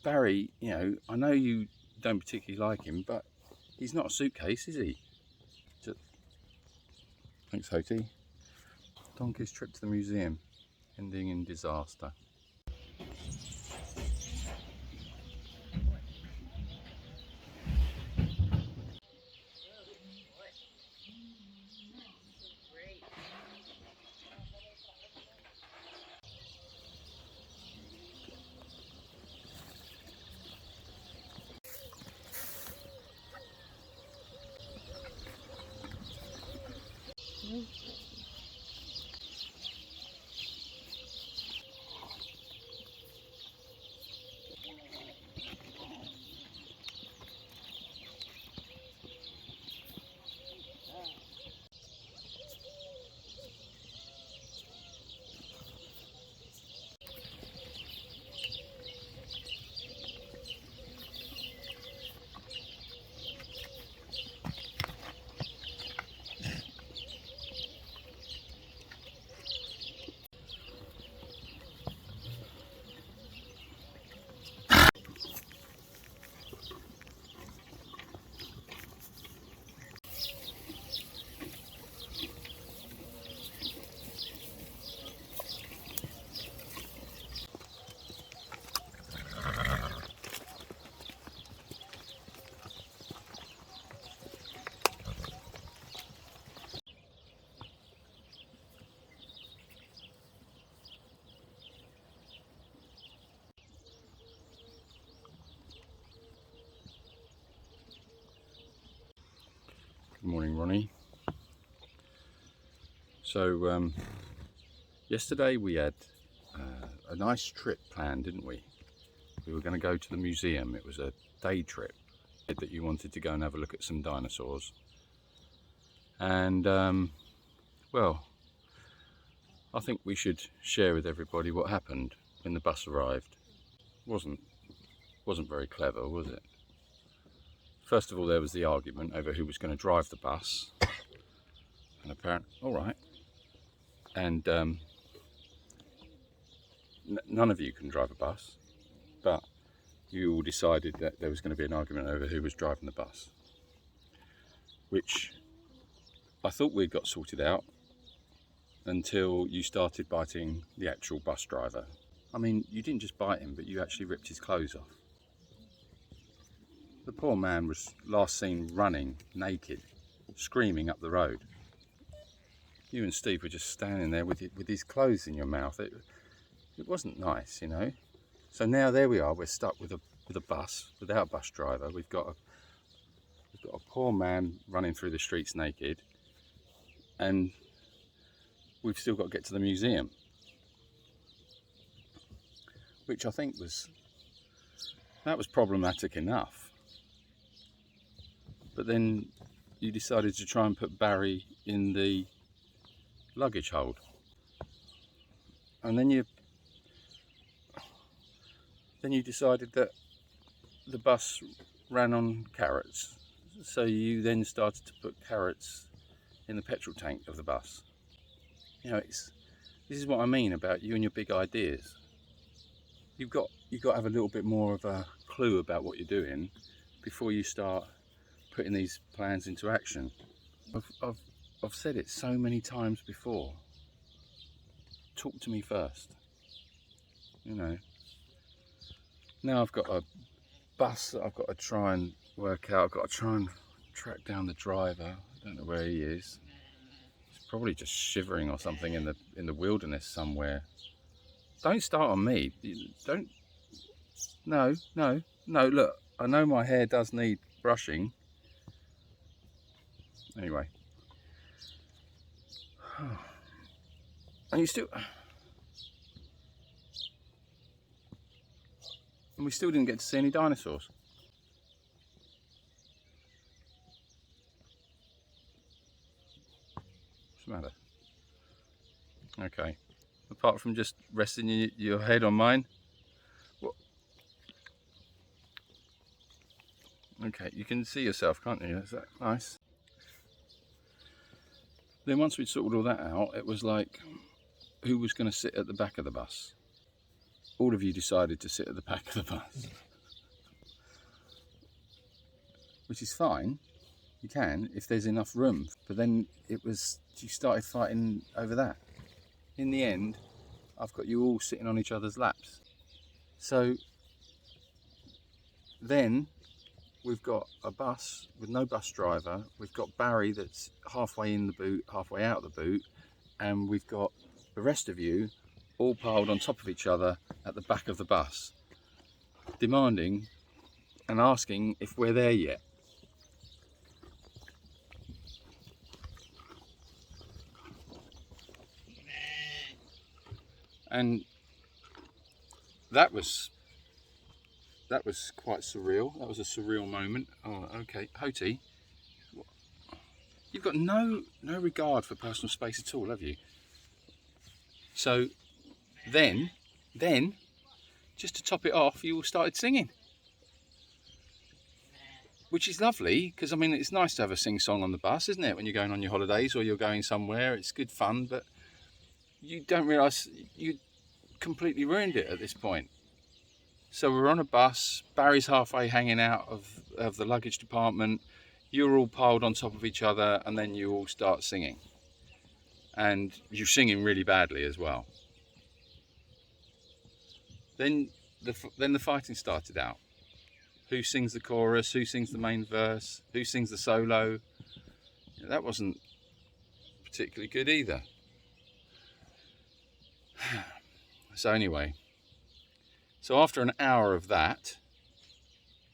Barry, you know, I know you don't particularly like him, but he's not a suitcase, is he? Thanks, Hoti. Donkey's trip to the museum, ending in disaster. Good morning, Ronnie. So yesterday we had a nice trip planned, didn't we? We were going to go to the museum. It was a day trip that you wanted to go and have a look at some dinosaurs. And well, I think we should share with everybody what happened when the bus arrived. Wasn't very clever, was it? First of all, there was the argument over who was going to drive the bus, and apparently, all right, and none of you can drive a bus, but you all decided that there was going to be an argument over who was driving the bus, which I thought we'd got sorted out until you started biting the actual bus driver. I mean, you didn't just bite him, but you actually ripped his clothes off. The poor man was last seen running naked, screaming up the road. You and Steve were just standing there with his clothes in your mouth. It wasn't nice, you know. So now there we are. We're stuck with a bus without a bus driver. We've got a poor man running through the streets naked, and we've still got to get to the museum, which I think was problematic enough. But then you decided to try and put Barry in the luggage hold, and then you decided that the bus ran on carrots, so you then started to put carrots in the petrol tank of the bus. You know, this is what I mean about you and your big ideas. You've got to have a little bit more of a clue about what you're doing before you start putting these plans into action. I've said it so many times before. Talk to me first. You know. Now I've got a bus that I've got to try and work out. I've got to try and track down the driver. I don't know where he is. He's probably just shivering or something in the wilderness somewhere. Don't start on me. Don't. No. Look, I know my hair does need brushing. Anyway. And we still didn't get to see any dinosaurs. What's the matter? Okay. Apart from just resting your head on mine. What? Okay, you can see yourself, can't you? Is that nice? Then once we'd sorted all that out, it was like, who was going to sit at the back of the bus? All of you decided to sit at the back of the bus. which is fine. You can if there's enough room. But then you started fighting over that. In the end, I've got you all sitting on each other's laps. So then we've got a bus with no bus driver. We've got Barry that's halfway in the boot, halfway out of the boot, and we've got the rest of you all piled on top of each other at the back of the bus, demanding and asking if we're there yet. And that was quite surreal. That was a surreal moment. Oh, okay, Hoti, you've got no regard for personal space at all, have you? So then, just to top it off, you all started singing, which is lovely, because I mean, it's nice to have a sing-song on the bus, isn't it? When you're going on your holidays or you're going somewhere, it's good fun, but you don't realise you completely ruined it at this point. So we're on a bus, Barry's halfway hanging out of the luggage department, you're all piled on top of each other, and then you all start singing. And you're singing really badly as well. Then the fighting started out. Who sings the chorus, who sings the main verse, who sings the solo. That wasn't particularly good either. So anyway, so after an hour of that,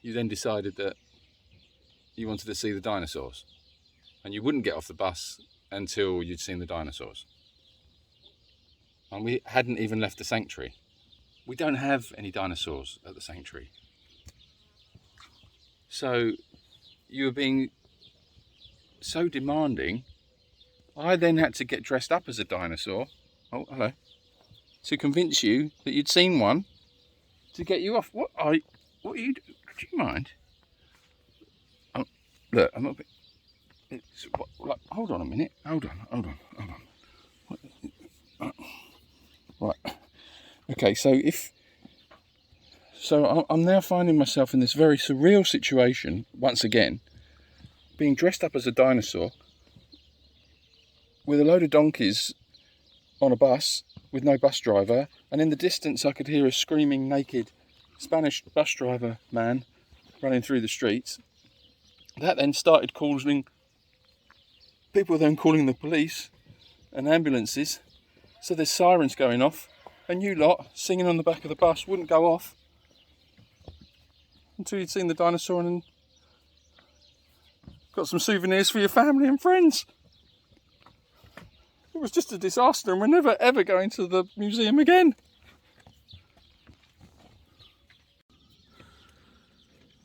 you then decided that you wanted to see the dinosaurs, and you wouldn't get off the bus until you'd seen the dinosaurs. And we hadn't even left the sanctuary. We don't have any dinosaurs at the sanctuary. So you were being so demanding. I then had to get dressed up as a dinosaur. Oh, hello. To convince you that you'd seen one, to get you off. What are you doing? Do you mind? Look, I'm a bit. Hold on a minute. Hold on. Right. Okay, so I'm now finding myself in this very surreal situation once again, being dressed up as a dinosaur with a load of donkeys on a bus with no bus driver, and in the distance I could hear a screaming naked Spanish bus driver man running through the streets. That then started causing people then calling the police and ambulances. So there's sirens going off, and you lot singing on the back of the bus wouldn't go off until you'd seen the dinosaur and got some souvenirs for your family and friends. It was just a disaster, and we're never ever going to the museum again.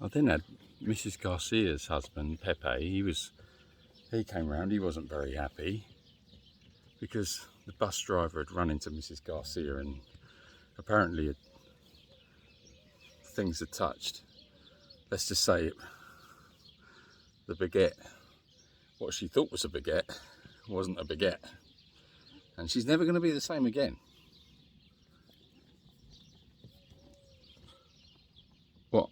I then had Mrs. Garcia's husband, Pepe. He came round. He wasn't very happy because the bus driver had run into Mrs. Garcia, and apparently things had touched. Let's just say the baguette, what she thought was a baguette, wasn't a baguette. And she's never going to be the same again. What?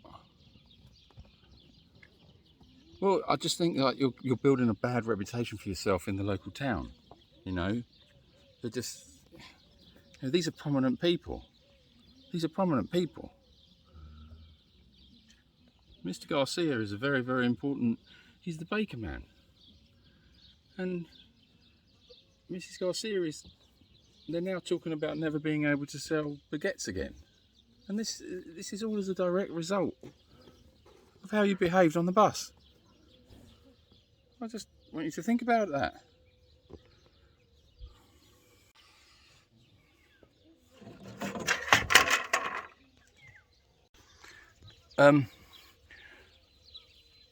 Well, I just think like you're building a bad reputation for yourself in the local town. You know, they're just. You know, these are prominent people. Mr. Garcia is a very, very important. He's the baker man, and Mrs. Garcia they're now talking about never being able to sell baguettes again. And this is all as a direct result of how you behaved on the bus. I just want you to think about that.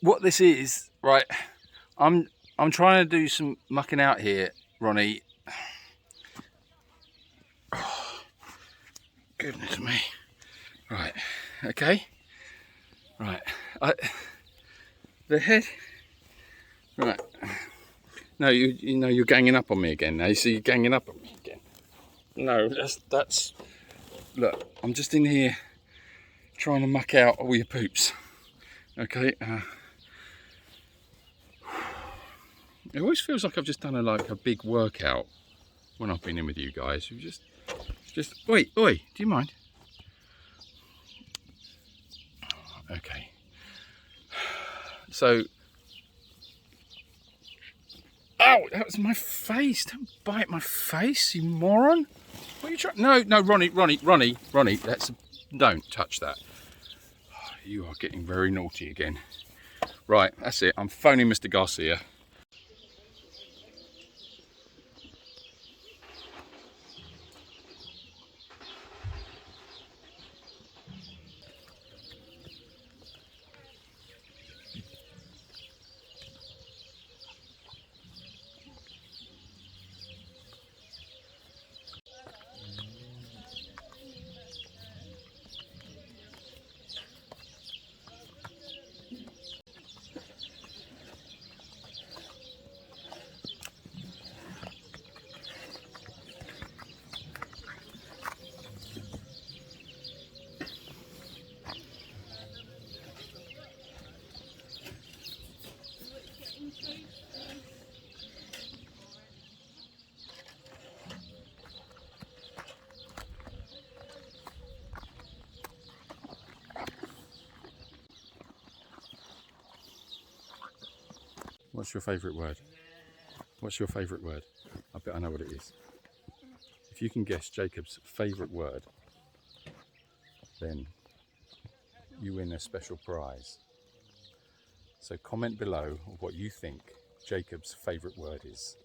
What this is, right, I'm trying to do some mucking out here, Ronnie. Oh, goodness me. Right, okay. Right, the head. Right. No, you know you're ganging up on me again. Now you see you're ganging up on me again. No, that's. Look, I'm just in here trying to muck out all your poops. Okay. It always feels like I've just done a big workout when I've been in with you guys. You just, oi, do you mind? Okay. So, ow, that was my face. Don't bite my face, you moron. What are you trying? No, Ronnie, don't touch that. You are getting very naughty again. Right, that's it. I'm phoning Mr. Garcia. What's your favourite word? What's your favourite word? I bet I know what it is. If you can guess Jacob's favourite word, then you win a special prize. So comment below what you think Jacob's favourite word is.